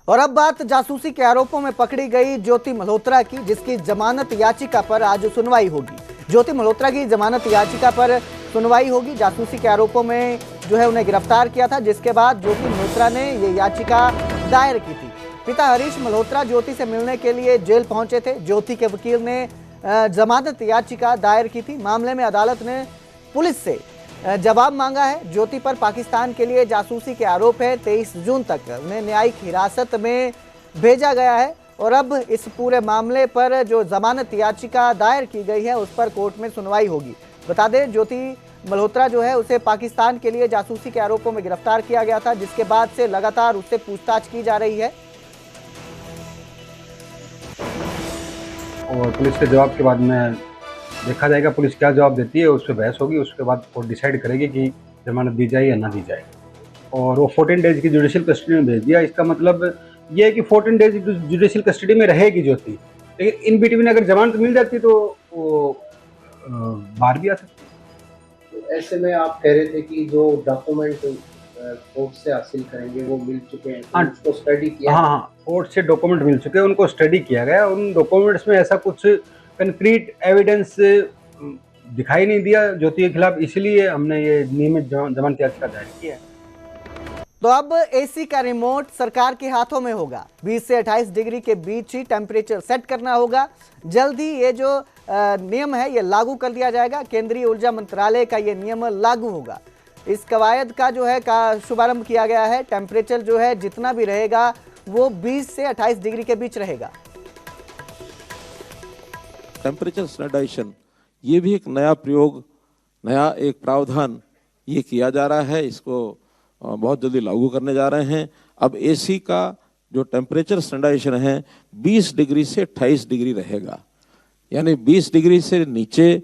और अब बात जासूसी के आरोपों में पकड़ी गई ज्योति मल्होत्रा की, जिसकी जमानत याचिका पर आज सुनवाई होगी। ज्योति मल्होत्रा की जमानत याचिका पर सुनवाई होगी। जासूसी के आरोपों में जो है उन्हें गिरफ्तार किया था, जिसके बाद ज्योति मल्होत्रा ने ये याचिका दायर की थी। पिता हरीश मल्होत्रा ज्योति से मिलने के लिए जेल पहुंचे थे। ज्योति के वकील ने जमानत याचिका दायर की थी। मामले में अदालत ने पुलिस से जवाब मांगा है। ज्योति पर पाकिस्तान के लिए जासूसी के आरोप है। 23 जून तक उन्हें न्यायिक हिरासत में भेजा गया है और अब इस पूरे मामले पर जो जमानत याचिका दायर की गई है उस पर कोर्ट में सुनवाई होगी। बता दें, ज्योति मल्होत्रा जो है उसे पाकिस्तान के लिए जासूसी के आरोपों में गिरफ्तार किया गया था, जिसके बाद से लगातार उससे पूछताछ की जा रही है। और पुलिस के जवाब के बाद में देखा जाएगा पुलिस क्या जवाब देती है, उस पर बहस होगी। उसके बाद कोर्ट डिसाइड करेगी कि जमानत दी जाए या ना दी जाए। और वो 14 डेज की जुडिशियल कस्टडी में भेज दिया। इसका मतलब ये है कि 14 डेज जुडिशियल कस्टडी में रहेगी ज्योति, लेकिन इन बिटवीन अगर जमानत मिल जाती तो वो बाहर भी आ सकती। तो ऐसे में आप कह रहे थे कि जो डॉक्यूमेंट कोर्ट से हासिल करेंगे वो मिल चुके हैं, तो उसको स्टडी किया? हाँ, कोर्ट से डॉक्यूमेंट मिल चुके हैं, उनको स्टडी किया गया। उन डॉक्यूमेंट्स में ऐसा कुछ कंक्रीट एविडेंस दिखाई नहीं दिया ज्योति के खिलाफ, इसलिए हमने ये नियमित जमानत याचिका दायर की है। तो अब एसी का रिमोट सरकार के हाथों में होगा। 20 से 28 डिग्री के बीच ही टेम्परेचर सेट करना होगा। जल्द ही ये जो नियम है ये लागू कर दिया जाएगा। केंद्रीय ऊर्जा मंत्रालय का ये नियम लागू होगा। इस कवायद का जो है शुभारंभ किया गया है। टेम्परेचर जो है जितना भी रहेगा वो 20 से 28 डिग्री के बीच रहेगा। टेम्परेचर स्टैंडर्डाइजेशन ये भी एक नया प्रयोग, नया एक प्रावधान ये किया जा रहा है। इसको बहुत जल्दी लागू करने जा रहे हैं। अब एसी का जो टेम्परेचर स्टैंडर्डाइजेशन है 20 डिग्री से 28 डिग्री रहेगा, यानी 20 डिग्री से नीचे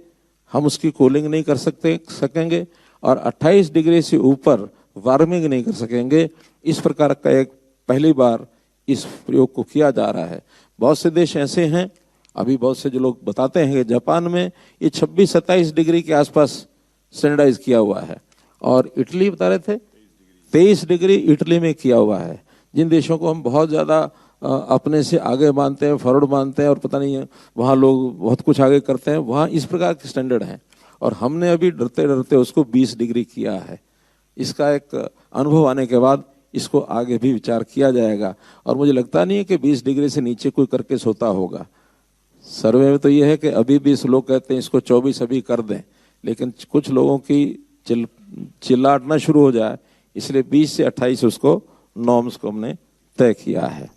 हम उसकी कूलिंग नहीं कर सकेंगे और 28 डिग्री से ऊपर वार्मिंग नहीं कर सकेंगे। इस प्रकार का एक पहली बार इस प्रयोग को किया जा रहा है। बहुत से देश ऐसे हैं, अभी बहुत से जो लोग बताते हैं कि जापान में ये 26-27 डिग्री के आसपास स्टैंडर्डाइज किया हुआ है, और इटली बता रहे थे 23 डिग्री इटली में किया हुआ है। जिन देशों को हम बहुत ज़्यादा अपने से आगे मानते हैं, फॉरवर्ड मानते हैं और पता नहीं वहाँ लोग बहुत कुछ आगे करते हैं, वहाँ इस प्रकार के स्टैंडर्ड हैं और हमने अभी डरते डरते उसको 20 डिग्री किया है। इसका एक अनुभव आने के बाद इसको आगे भी विचार किया जाएगा और मुझे लगता नहीं है कि 20 डिग्री से नीचे कोई करके सोता होगा। सर्वे में तो ये है कि अभी 20 लोग कहते हैं इसको 24 अभी कर दें, लेकिन कुछ लोगों की चिल्लाटना शुरू हो जाए, इसलिए 20 से 28 उसको नॉर्म्स को हमने तय किया है।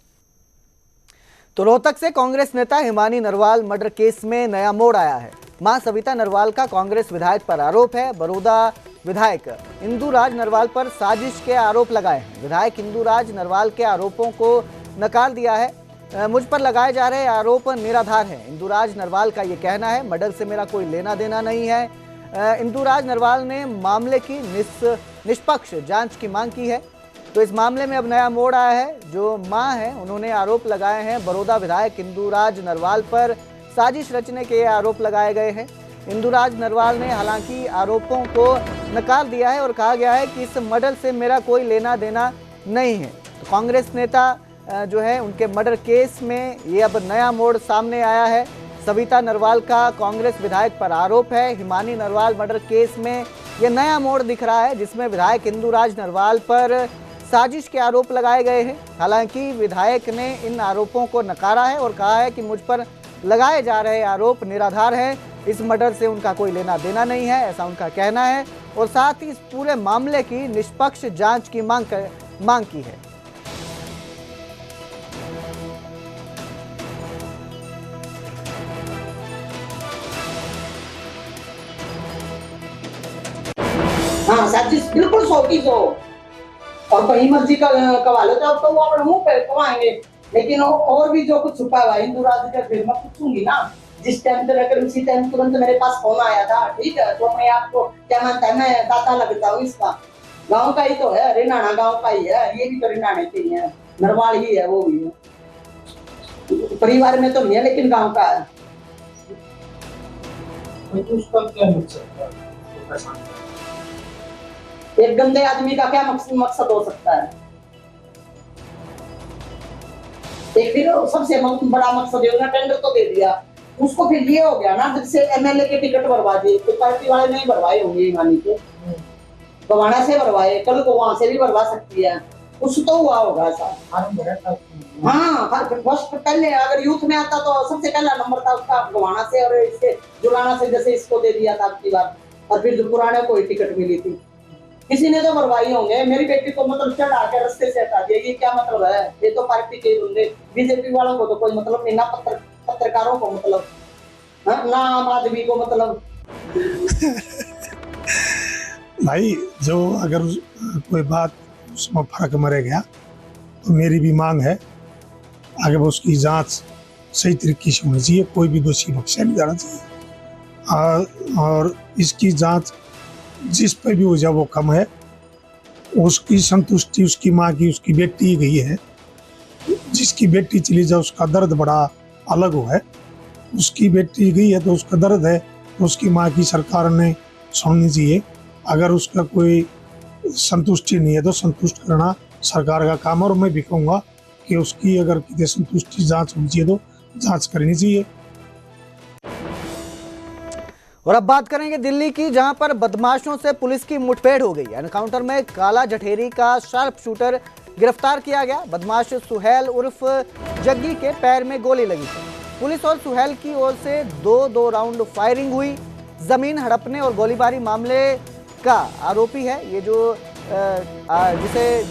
तो रोहतक से कांग्रेस नेता हिमानी नरवाल मर्डर केस में नया मोड़ आया है। मां सविता नरवाल का कांग्रेस विधायक पर आरोप है। बड़ौदा विधायक इंदुराज नरवाल पर साजिश के आरोप लगाए हैं। विधायक इंदुराज नरवाल के आरोपों को नकार दिया है। मुझ पर लगाए जा रहे आरोप निराधार हैं। इंदुराज नरवाल का ये कहना है, मर्डर से मेरा कोई लेना देना नहीं है। इंदुराज नरवाल ने मामले की निष्पक्ष जांच की मांग की है। तो इस मामले में अब नया मोड़ आया है। जो मां है उन्होंने आरोप लगाए हैं। बड़ौदा विधायक इंदुराज नरवाल पर साजिश रचने के आरोप लगाए गए हैं। इंदुराज नरवाल ने हालांकि आरोपों को नकार दिया है और कहा गया है कि इस मर्डर से मेरा कोई लेना देना नहीं है। तो कांग्रेस नेता जो है उनके मर्डर केस में ये अब नया मोड़ सामने आया है। सविता नरवाल का कांग्रेस विधायक पर आरोप है। हिमानी नरवाल मर्डर केस में ये नया मोड़ दिख रहा है, जिसमें विधायक इंदुराज नरवाल पर साजिश के आरोप लगाए गए हैं। हालांकि विधायक ने इन आरोपों को नकारा है और कहा है कि मुझ पर लगाए जा रहे आरोप निराधार हैं। इस मर्डर से उनका कोई लेना देना नहीं है, ऐसा उनका कहना है। और साथ ही इस पूरे मामले की निष्पक्ष जांच की मांग की है। हाँ, साजिश बिल्कुल 100% और कहीं मर्जी का कवा लो तो वो अपने मुंह पे कवाएंगे, लेकिन और भी जो कुछ छुपा हुआ इंदुराज का फिर मैं पूछूंगी ना। जिस टाइम से लेकर उसी टाइम तुरंत मेरे पास फोन आया था, ठीक है, तो मैं आपको क्या मानता है, मैं दाता लगता हूँ इसका। गांव का ही तो है, रिनाना गांव का ही है, ये भी तो रिनाने के ही है, नरवाल ही है, वो भी है, परिवार में तो नहीं है लेकिन गाँव का है। उसका क्या मकसद? एक गंदे आदमी का क्या मकसद हो सकता है? एक फिर सबसे बड़ा मकसद ये टेंडर तो दे दिया, उसको फिर ये हो गया ना, जब से एमएलए के टिकट भरवा दिए तो पार्टी वाले नहीं भरवाए होंगे ईमानी के, गवाना से भरवाए, कल को वहां से भी भरवा सकती है, कुछ तो हुआ होगा ऐसा। हाँ, फर्स्ट पहले अगर यूथ में आता तो सबसे पहला नंबर था उसका गवाना से, और इससे जुलाना से जैसे इसको दे दिया था आपकी बार, और फिर जो पुराने को ही टिकट मिली थी, किसी ने तो भरवाई होंगे। मेरी बेटी को मतलब चढ़ा के रास्ते से हटा दिया, ये क्या मतलब है? ये तो पार्टी के बंदे, बीजेपी वालों को तो कोई मतलब नहीं, ना पत्रकारों को मतलब, ना आम आदमी को मतलब। भाई जो अगर कोई बात उसमें फर्क मरे गया तो मेरी भी मांग है आगे वो उसकी जांच सही तरीके से होनी चाहिए, कोई भी दोषी बख्शा नहीं जाना चाहिए, और इसकी जांच जिस पे भी हो जाए वो कम है, उसकी संतुष्टि उसकी माँ की, उसकी बेटी गई है, जिसकी बेटी चली जाए उसका दर्द बड़ा अलग हो है, उसकी बेटी गई है तो उसका दर्द है, तो उसकी माँ की सरकार ने सुननी चाहिए। अगर उसका कोई संतुष्टि नहीं है तो संतुष्ट करना सरकार का काम है, और मैं भी कहूँगा कि उसकी अगर किसी संतुष्टि जांच होनी चाहिए तो जांच करनी चाहिए। और अब बात करेंगे दिल्ली की, जहां पर बदमाशों से पुलिस की मुठभेड़ हो गई। एनकाउंटर में काला जठेरी का शार्प शूटर गिरफ्तार किया गया। बदमाश सुहेल उर्फ जग्गी के पैर में गोली लगी थी। पुलिस और सुहेल की ओर से दो राउंड फायरिंग हुई। जमीन हड़पने और गोलीबारी मामले का आरोपी है ये जो जिसे